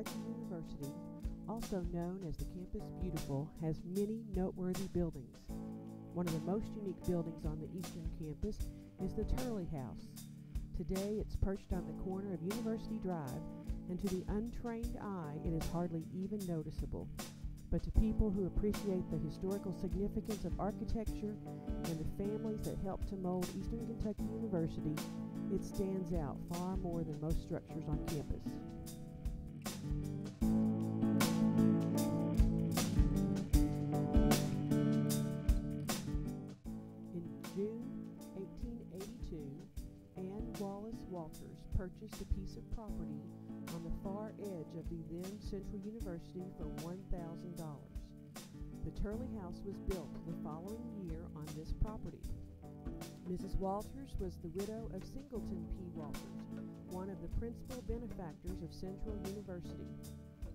Kentucky University, also known as the Campus Beautiful, has many noteworthy buildings. One of the most unique buildings on the eastern campus is the Turley House. Today it's perched on the corner of University Drive, and to the untrained eye it is hardly even noticeable. But to people who appreciate the historical significance of architecture and the families that helped to mold Eastern Kentucky University, it stands out far more than most structures on campus. In June 1882, Ann Wallace Walters purchased a piece of property on the far edge of the then Central University for $1,000. The Turley House was built the following year on this property. Mrs. Walters was the widow of Singleton P. Walters, one of the principal benefactors of Central University.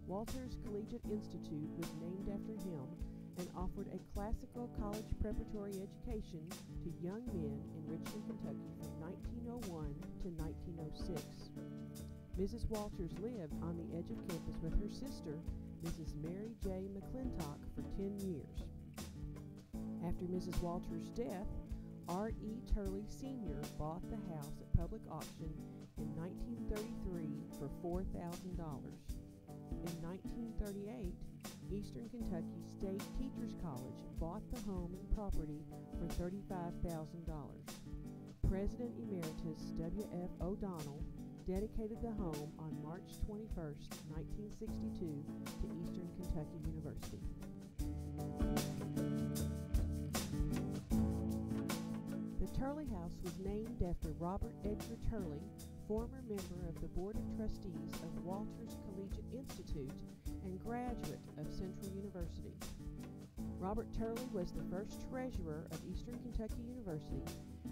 Walters Collegiate Institute was named after him and offered a classical college preparatory education to young men in Richmond, Kentucky from 1901 to 1906. Mrs. Walters lived on the edge of campus with her sister, Mrs. Mary J. McClintock, for 10 years. After Mrs. Walters' death, R.E. Turley Sr. bought the house at public auction in 1933 for $4,000. In 1938, Eastern Kentucky State Teachers College bought the home and property for $35,000. President Emeritus W.F. O'Donnell dedicated the home on March 21, 1962 to Eastern Kentucky University. The Turley House was named after Robert Edgar Turley, former member of the Board of Trustees of Walters Collegiate Institute and graduate of Central University. Robert Turley was the first treasurer of Eastern Kentucky University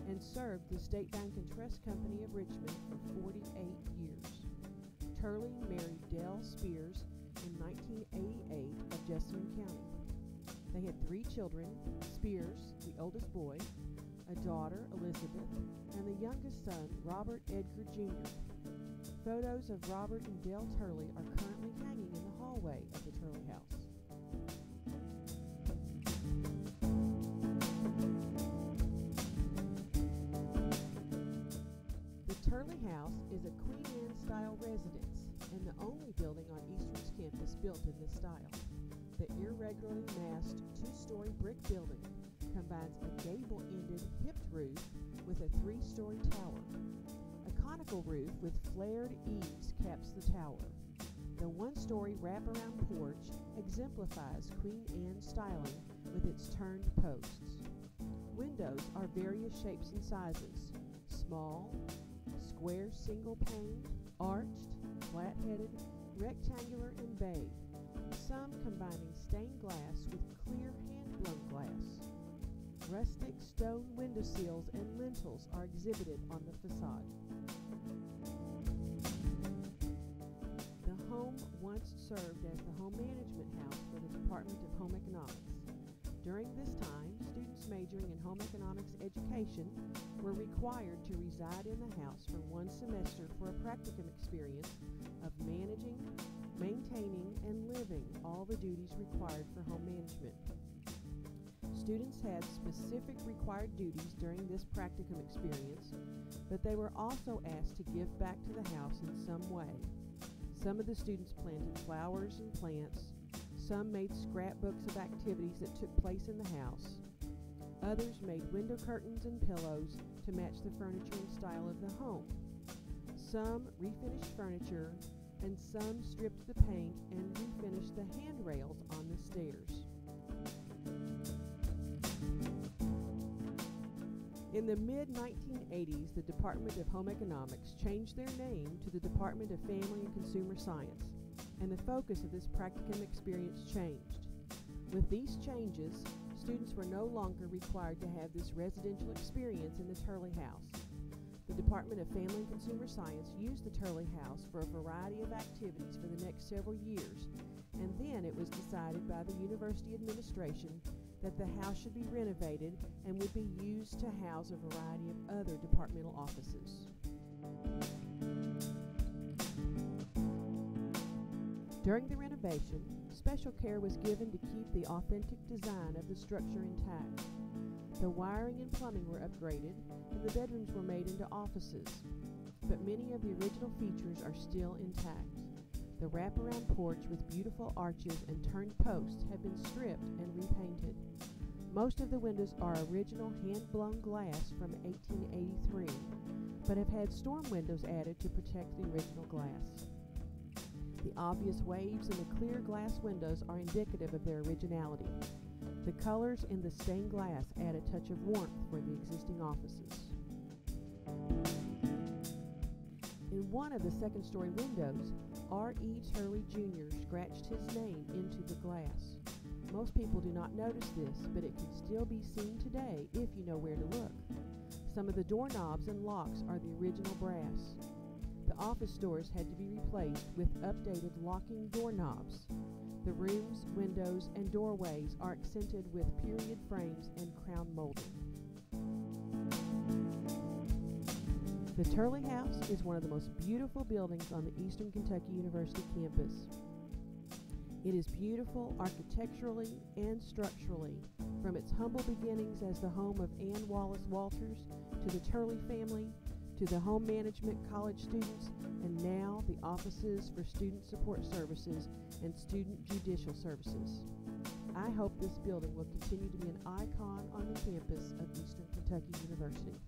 and served the State Bank and Trust Company of Richmond for 48 years. Turley married Dell Spears in 1988 of Jessamine County. They had 3 children: Spears, the oldest boy, a daughter, Elizabeth, and the youngest son, Robert Edgar Jr. Photos of Robert and Dell Turley are currently hanging in the hallway of the Turley House. The Turley House is a Queen Anne-style residence and the only building on Eastern's campus built in this style. The irregularly massed 2-story brick building combines a gable-ended hipped roof with a 3-story tower. A conical roof with flared eaves caps the tower. The 1-story wraparound porch exemplifies Queen Anne styling with its turned posts. Windows are various shapes and sizes: small, square single-paned, arched, flat-headed, rectangular, and bay, some combining stained glass with clear hand-blown glass. Rustic stone windowsills and lintels are exhibited on the facade. The home once served as the home management house for the Department of Home Economics. During this time, students majoring in home economics education were required to reside in the house for 1 semester for a practicum experience of managing, maintaining, and living all the duties required for home management. Students had specific required duties during this practicum experience, but they were also asked to give back to the house in some way. Some of the students planted flowers and plants. Some made scrapbooks of activities that took place in the house. Others made window curtains and pillows to match the furniture and style of the home. Some refinished furniture, and some stripped the paint and refinished the handrails on the stairs. In the mid-1980s, the Department of Home Economics changed their name to the Department of Family and Consumer Science, and the focus of this practicum experience changed. With these changes, students were no longer required to have this residential experience in the Turley House. The Department of Family and Consumer Science used the Turley House for a variety of activities for the next several years, and then it was decided by the university administration that the house should be renovated and would be used to house a variety of other departmental offices. During the renovation, special care was given to keep the authentic design of the structure intact. The wiring and plumbing were upgraded, and the bedrooms were made into offices. But many of the original features are still intact. The wraparound porch with beautiful arches and turned posts have been stripped and repainted. Most of the windows are original hand-blown glass from 1883, but have had storm windows added to protect the original glass. The obvious waves in the clear glass windows are indicative of their originality. The colors in the stained glass add a touch of warmth for the existing offices. In one of the second-story windows, R.E. Turley Jr. scratched his name into the glass. Most people do not notice this, but it can still be seen today if you know where to look. Some of the doorknobs and locks are the original brass. The office doors had to be replaced with updated locking doorknobs. The rooms, windows, and doorways are accented with period frames and crown molding. The Turley House is one of the most beautiful buildings on the Eastern Kentucky University campus. It is beautiful architecturally and structurally, from its humble beginnings as the home of Ann Wallace Walters, to the Turley family, to the home management college students, and now the offices for student support services and student judicial services. I hope this building will continue to be an icon on the campus of Eastern Kentucky University.